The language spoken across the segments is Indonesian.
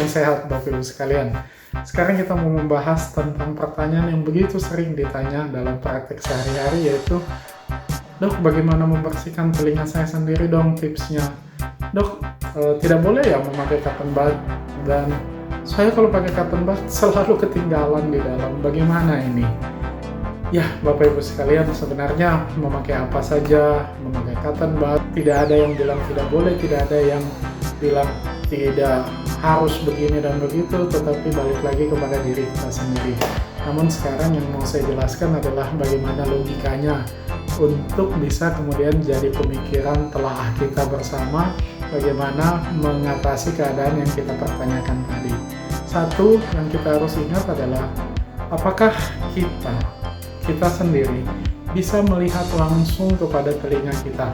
Salam sehat Bapak Ibu sekalian. Sekarang kita mau membahas tentang pertanyaan yang begitu sering ditanya dalam praktek sehari-hari, yaitu, "Dok, bagaimana membersihkan telinga saya sendiri dong tipsnya?" "Dok, tidak boleh ya memakai cotton bud, dan saya kalau pakai cotton bud selalu ketinggalan di dalam. Bagaimana ini?" Ya, Bapak Ibu sekalian, sebenarnya memakai apa saja, memakai cotton bud, tidak ada yang bilang tidak boleh, tidak ada yang bilang tidak harus begini dan begitu, tetapi balik lagi kepada diri kita sendiri. Namun sekarang yang mau saya jelaskan adalah bagaimana logikanya untuk bisa kemudian jadi pemikiran telaah kita bersama bagaimana mengatasi keadaan yang kita pertanyakan tadi. Satu yang kita harus ingat adalah, apakah kita sendiri bisa melihat langsung kepada telinga kita?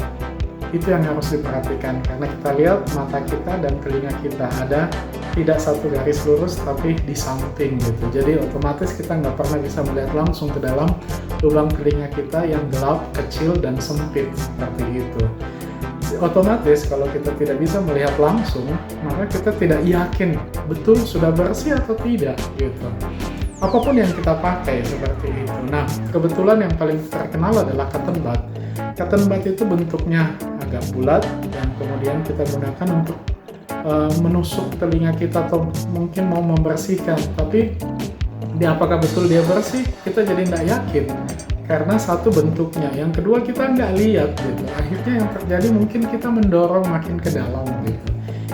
Itu yang harus diperhatikan, karena kita lihat mata kita dan telinga kita ada tidak satu garis lurus tapi di samping gitu. Jadi otomatis kita nggak pernah bisa melihat langsung ke dalam lubang telinga kita yang gelap, kecil, dan sempit seperti itu. Otomatis kalau kita tidak bisa melihat langsung, maka kita tidak yakin betul sudah bersih atau tidak gitu. Apapun yang kita pakai seperti itu. Nah, kebetulan yang paling terkenal adalah cotton bud. Cotton bud itu bentuknya agak bulat dan kemudian kita gunakan untuk menusuk telinga kita atau mungkin mau membersihkan. Tapi apakah betul dia bersih? Kita jadi nggak yakin. Karena satu bentuknya, yang kedua kita nggak lihat gitu. Akhirnya yang terjadi mungkin kita mendorong makin ke dalam gitu.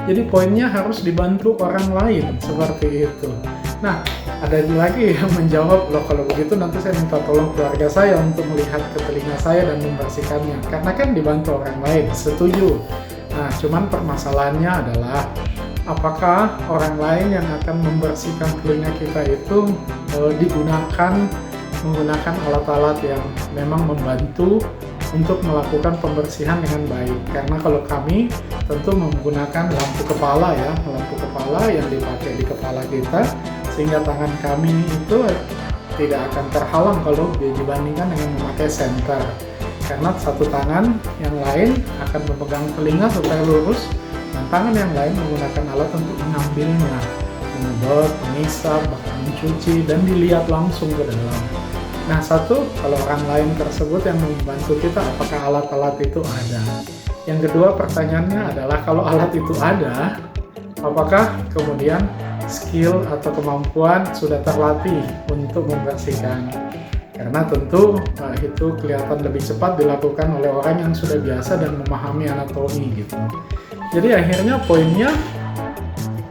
Jadi poinnya harus dibantu orang lain seperti itu. Nah, ada lagi yang menjawab, "Loh, kalau begitu nanti saya minta tolong keluarga saya untuk melihat ke telinga saya dan membersihkannya." Karena kan dibantu orang lain, setuju. Nah, cuman permasalahannya adalah, apakah orang lain yang akan membersihkan telinga kita itu menggunakan alat-alat yang memang membantu untuk melakukan pembersihan dengan baik. Karena kalau kami tentu menggunakan lampu kepala yang dipakai di kepala kita, sehingga tangan kami itu tidak akan terhalang kalau dibandingkan dengan memakai senter. Karena satu tangan yang lain akan memegang telinga supaya lurus, dan tangan yang lain menggunakan alat untuk mengambilnya, mengedot, mengisap, bahkan mencuci, dan dilihat langsung ke dalam. Nah, kalau orang lain tersebut yang membantu kita, apakah alat-alat itu ada? Yang kedua pertanyaannya adalah, kalau alat itu ada, apakah kemudian skill atau kemampuan sudah terlatih untuk membersihkan? Karena tentu itu kelihatan lebih cepat dilakukan oleh orang yang sudah biasa dan memahami anatomi gitu. Jadi akhirnya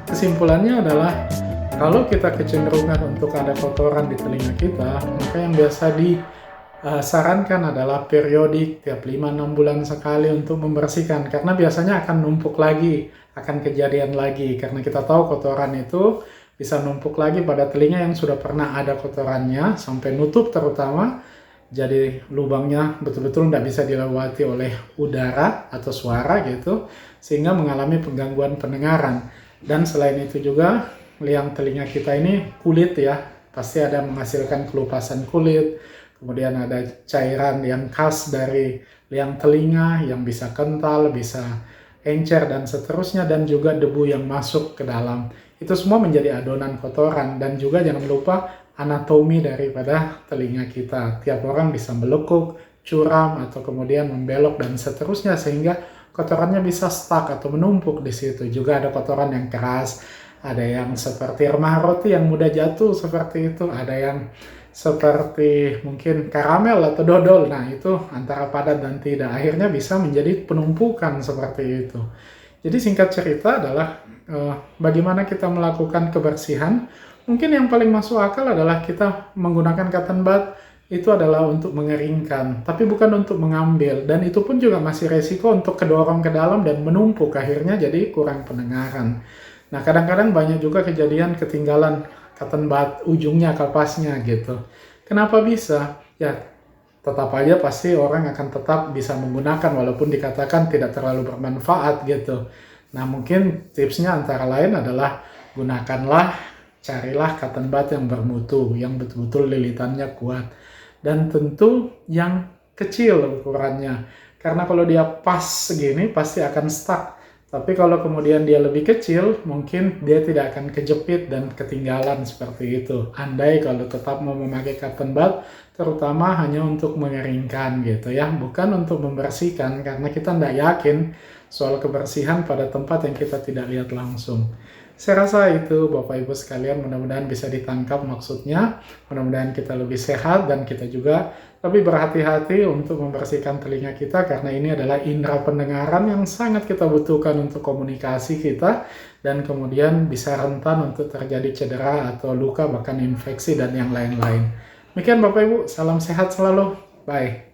kesimpulannya adalah, kalau kita kecenderungan untuk ada kotoran di telinga kita, maka yang biasa disarankan adalah periodik, tiap 5-6 bulan sekali untuk membersihkan. Karena biasanya akan numpuk lagi, akan kejadian lagi. Karena kita tahu kotoran itu bisa numpuk lagi pada telinga yang sudah pernah ada kotorannya, sampai nutup terutama. Jadi lubangnya betul-betul tidak bisa dilewati oleh udara atau suara gitu, sehingga mengalami penggangguan pendengaran. Dan selain itu juga, liang telinga kita ini kulit ya, pasti ada menghasilkan kelupasan kulit, kemudian ada cairan yang khas dari liang telinga yang bisa kental, bisa encer dan seterusnya, dan juga debu yang masuk ke dalam. Itu semua menjadi adonan kotoran. Dan juga jangan lupa anatomi daripada telinga kita. Tiap orang bisa melekuk, curam, atau kemudian membelok dan seterusnya, sehingga kotorannya bisa stuck atau menumpuk di situ. Juga ada kotoran yang keras, ada yang seperti remah roti yang mudah jatuh seperti itu, ada yang seperti mungkin karamel atau dodol. Nah, itu antara padat dan tidak, akhirnya bisa menjadi penumpukan seperti itu. Jadi singkat cerita adalah bagaimana kita melakukan kebersihan. Mungkin yang paling masuk akal adalah kita menggunakan cotton bud itu adalah untuk mengeringkan, tapi bukan untuk mengambil. Dan itu pun juga masih resiko untuk kedorong ke dalam dan menumpuk, akhirnya jadi kurang pendengaran. Nah, kadang-kadang banyak juga kejadian ketinggalan cotton bud ujungnya, kapasnya gitu. Kenapa bisa? Ya, tetap aja pasti orang akan tetap bisa menggunakan walaupun dikatakan tidak terlalu bermanfaat gitu. Nah, mungkin tipsnya antara lain adalah carilah cotton bud yang bermutu, yang betul-betul lilitannya kuat. Dan tentu yang kecil ukurannya. Karena kalau dia pas segini pasti akan stuck. Tapi kalau kemudian dia lebih kecil, mungkin dia tidak akan kejepit dan ketinggalan seperti itu. Andai kalau tetap mau memakai cotton bud, terutama hanya untuk mengeringkan gitu ya, bukan untuk membersihkan, karena kita tidak yakin soal kebersihan pada tempat yang kita tidak lihat langsung. Saya rasa itu Bapak Ibu sekalian, mudah-mudahan bisa ditangkap maksudnya, mudah-mudahan kita lebih sehat dan kita juga lebih berhati-hati untuk membersihkan telinga kita, karena ini adalah indera pendengaran yang sangat kita butuhkan untuk komunikasi kita, dan kemudian bisa rentan untuk terjadi cedera atau luka, bahkan infeksi dan yang lain-lain. Demikian Bapak Ibu, salam sehat selalu. Bye.